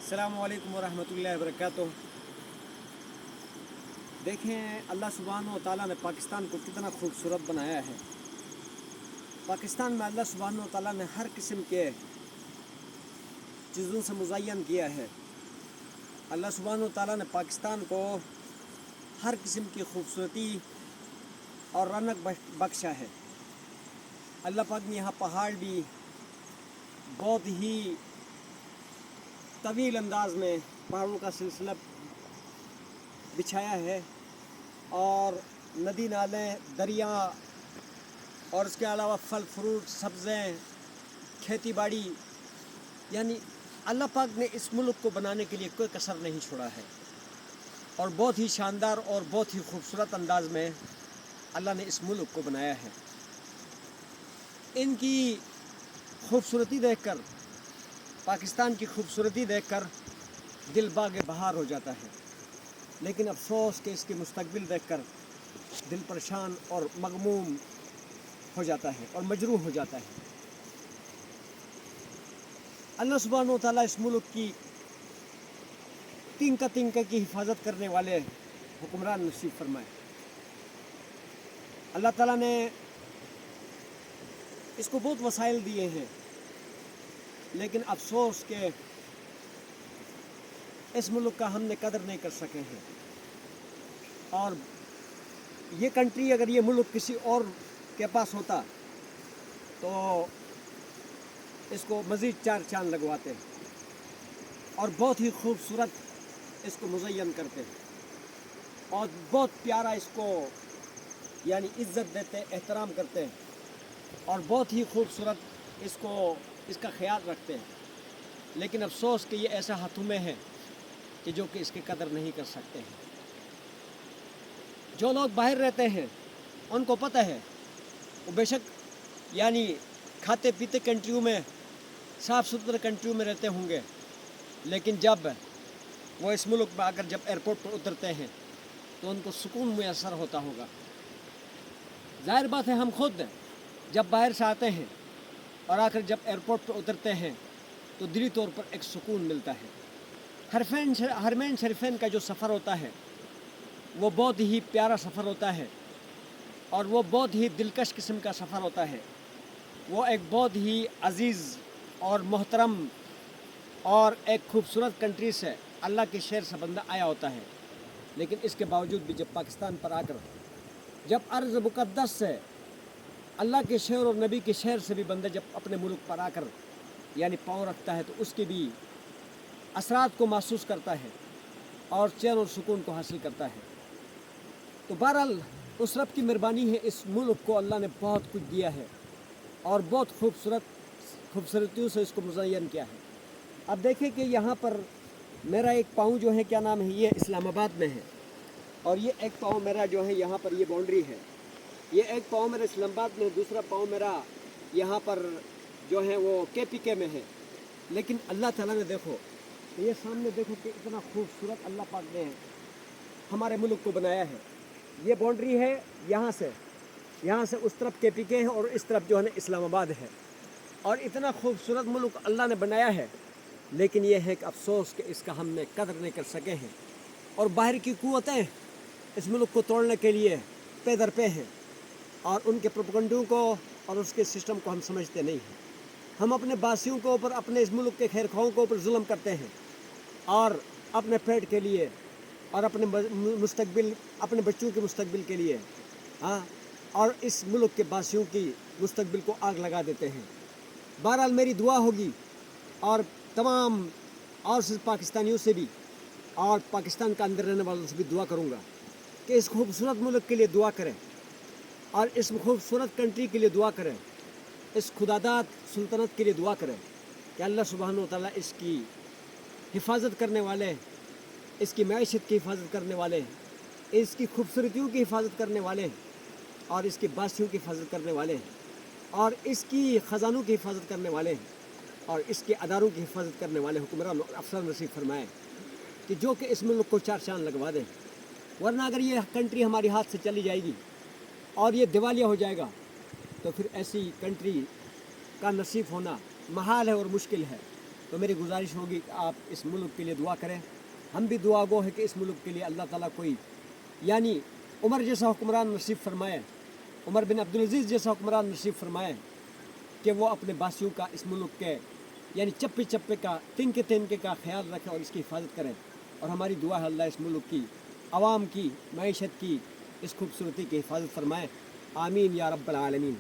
अस्सलामु अलैकुम वरहमतुल्लाहि वबरकातुह। देखें अल्लाह सुब्हानहू व तआला ने पाकिस्तान को कितना खूबसूरत बनाया है। पाकिस्तान में अल्लाह सुब्हानहू व तआला ने हर किस्म के चीज़ों से मुज़य्यन किया है। अल्लाह सुब्हानहू व तआला ने पाकिस्तान को हर किस्म की खूबसूरती और रौनक बख्शा है। अल्लाह पाक ने यहाँ पहाड़ भी बहुत ही तवील अंदाज में पहाड़ों का सिलसिला बिछाया है और नदी नाले दरिया और उसके अलावा फल फ्रूट सब्ज़ें खेती बाड़ी, यानी अल्लाह पाक ने इस मुल्क को बनाने के लिए कोई कसर नहीं छोड़ा है और बहुत ही शानदार और बहुत ही खूबसूरत अंदाज में अल्लाह ने इस मुल्क को बनाया है। इनकी खूबसूरती देखकर, पाकिस्तान की खूबसूरती देखकर दिल बाग़े बहार हो जाता है, लेकिन अफसोस कि इसके मुस्तकबिल देखकर दिल परेशान और मगमूम हो जाता है और मजरूह हो जाता है। अल्लाह सुब्हानहू व तआला इस मुल्क की तिनका तिनका की हिफाजत करने वाले हुक्मरान नसीब फरमाए। अल्लाह ताला ने इसको बहुत वसाइल दिए हैं, लेकिन अफसोस के इस मुल्क का हमने कदर नहीं कर सके हैं। और ये कंट्री, अगर ये मुल्क किसी और के पास होता तो इसको मज़ीद चार चांद लगवाते और बहुत ही खूबसूरत इसको मुज़य्यन करते और बहुत प्यारा इसको यानी इज़्ज़त देते, एहतराम करते और बहुत ही खूबसूरत इसका ख्याल रखते हैं। लेकिन अफसोस कि ये ऐसा हाथों में है कि जो कि इसकी कदर नहीं कर सकते हैं। जो लोग बाहर रहते हैं उनको पता है, वो बेशक यानी खाते पीते कंट्रियों में, साफ़ सुथरे कंट्रियों में रहते होंगे, लेकिन जब वो इस मुल्क में आकर जब एयरपोर्ट पर उतरते हैं तो उनको सुकून मुयसर होता होगा। ज़ाहिर बात है, हम खुद जब बाहर से आते हैं और आकर जब एयरपोर्ट पर उतरते हैं तो दिली तौर पर एक सुकून मिलता है। हरमैन शरीफैन का जो सफ़र होता है वो बहुत ही प्यारा सफ़र होता है और वो बहुत ही दिलकश किस्म का सफ़र होता है। वो एक बहुत ही अज़ीज़ और मोहतरम और एक खूबसूरत कंट्री से, अल्लाह के शहर से बंदा आया होता है। लेकिन इसके बावजूद भी जब पाकिस्तान पर आकर, जब अर्ज़ मुक़द्दस से, अल्लाह के शहर और नबी के शहर से भी बंदा जब अपने मुल्क पर आकर यानी पाँव रखता है तो उसके भी असरात को महसूस करता है और चैन और सुकून को हासिल करता है। तो बहरहाल उस रब की मेहरबानी है, इस मुल्क को अल्लाह ने बहुत कुछ दिया है और बहुत खूबसूरतियों से इसको मुज़य्यन किया है। अब देखें कि यहाँ पर मेरा एक पाँव जो है, क्या नाम है, ये इस्लामाबाद में है और ये एक पाँव मेरा जो है यहाँ पर, ये बाउंड्री है। ये एक पाँव मेरा इस्लामाबाद में है, दूसरा पाँव मेरा यहाँ पर जो है वो KPK में है। लेकिन अल्लाह ताला ने देखो, ये सामने देखो कि इतना खूबसूरत अल्लाह पाक ने हमारे मुल्क को बनाया है। ये बाउंड्री है, यहाँ से उस तरफ KPK है और इस तरफ जो है इस्लामाबाद है। और इतना खूबसूरत मुल्क अल्लाह ने बनाया है, लेकिन ये है कि अफसोस कि इसका हमने कदर नहीं कर सके हैं और बाहर की कुव्वतें इस मुल्क को तोड़ने के लिए पे दर पे हैं और उनके प्रोपेगेंडों को और उसके सिस्टम को हम समझते नहीं हैं। हम अपने बासियों को ऊपर, अपने इस मुल्क के खैरखाओं को ऊपर जुल्म करते हैं और अपने पेट के लिए और अपने मुस्तकबिल, अपने बच्चों के मुस्तकबिल के लिए, हाँ, और इस मुल्क के बासियों की मुस्तकबिल को आग लगा देते हैं। बहरहाल मेरी दुआ होगी और तमाम और सिर्फ पाकिस्तानियों से भी और पाकिस्तान का अंदर रहने वालों से भी दुआ करूँगा कि इस खूबसूरत मुल्क के लिए दुआ करें और इस खूबसूरत कंट्री के लिए दुआ करें, इस खुदादाद सुल्तनत के लिए दुआ करें कि अल्लाह सुब्हानहू व तआला इसकी हिफाजत करने वाले, इसकी मैशत की हिफाजत करने वाले, इसकी खूबसूरतियों की हिफाजत करने वाले और इसकी बासियों की हिफाजत करने वाले और इसकी ख़जानों की हिफाजत करने वाले और इसके अदारों की हिफाजत करने वाले हुक्मरान और अफसर नसीब फरमाए कि जो कि इस मुल्क को चार चांद लगवा दें। वरना अगर ये कंट्री हमारी हाथ से चली जाएगी और ये दिवालिया हो जाएगा तो फिर ऐसी कंट्री का नसीब होना महाल है और मुश्किल है। تو میری گزارش ہوگی کہ آپ اس ملک کے لیے دعا کریں. ہم بھی دعا گو ہے کہ اس ملک کے لیے اللہ تعالیٰ کوئی یعنی عمر جیسا حکمران نصیب فرمائے, عمر بن عبدالعزیز جیسا حکمران نصیب فرمائے کہ وہ اپنے باسیوں کا اس ملک کے یعنی چپے چپے کا تنکے تنکے کا خیال رکھے اور اس کی حفاظت کریں. اور ہماری دعا ہے اللہ اس ملک کی عوام کی معیشت کی اس خوبصورتی کی حفاظت فرمائے. آمین یا رب العالمین.